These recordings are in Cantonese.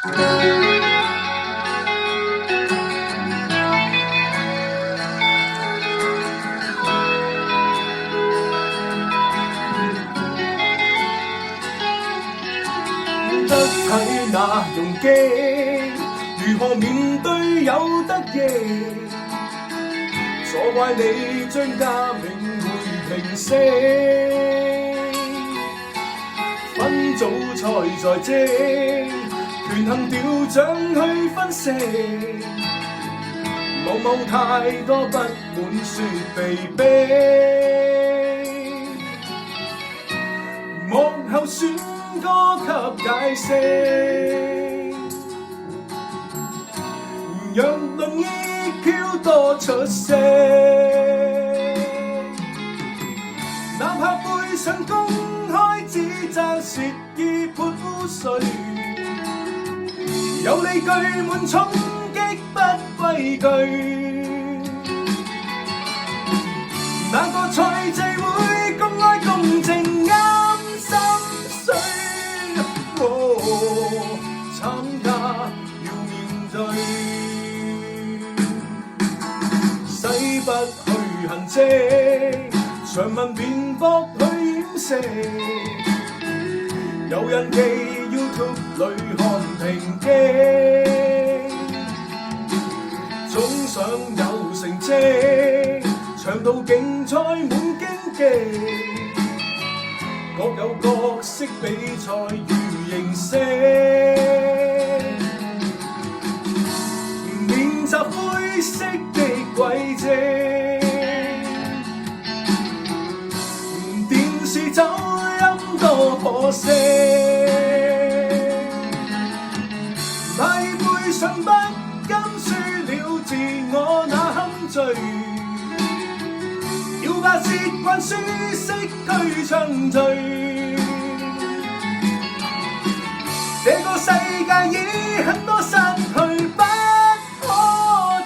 得體那容機，如何面對有得益？錯怪你將家名會平息，分組賽在即，權衡調獎去分析，某太多不滿說被逼，幕後選歌給解釋，讓論 EQ 多出色，哪怕背上公開指責，説意潑污水，有理據滿衝擊不畏懼，哪個賽制會公開公正啱心水？參加要面對，洗不去痕跡，長文辯駁去掩飾，有人記 YouTube 裏看評擊，總想有成績，長途競賽滿荊棘，各有角色比賽與形式，練習灰色的軌跡，電視走音多可惜，禮背上不甘輸了自我那堪醉，要把習慣舒適去暢聚，這個世界已很多失去不可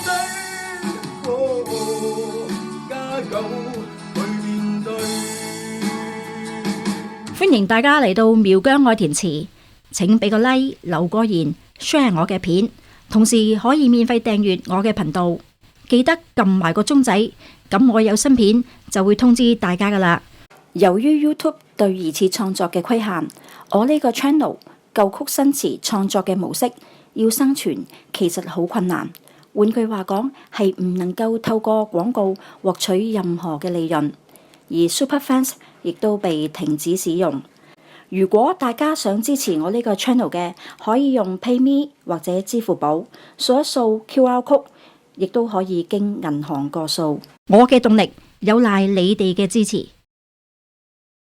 追，加油去面對。歡迎大家嚟到苗疆愛填詞，請俾個 like 留個言 share 我嘅片，同時可以免費訂閱我嘅頻道，記得撳埋個鐘仔，咁我有新片就會通知大家噶啦。由於 YouTube 對二次創作嘅規限，我呢個 channel 舊曲新詞創作嘅模式要生存其實好困難，換句話講係唔能夠透過廣告獲取任何嘅利潤，而 Superfans 亦都被停止使用。如果大家想支持我呢個 channel 嘅，可以用 PayMe 或者支付寶掃一掃 QR code， 亦都可以經銀行過數。我嘅動力有賴你哋嘅支持。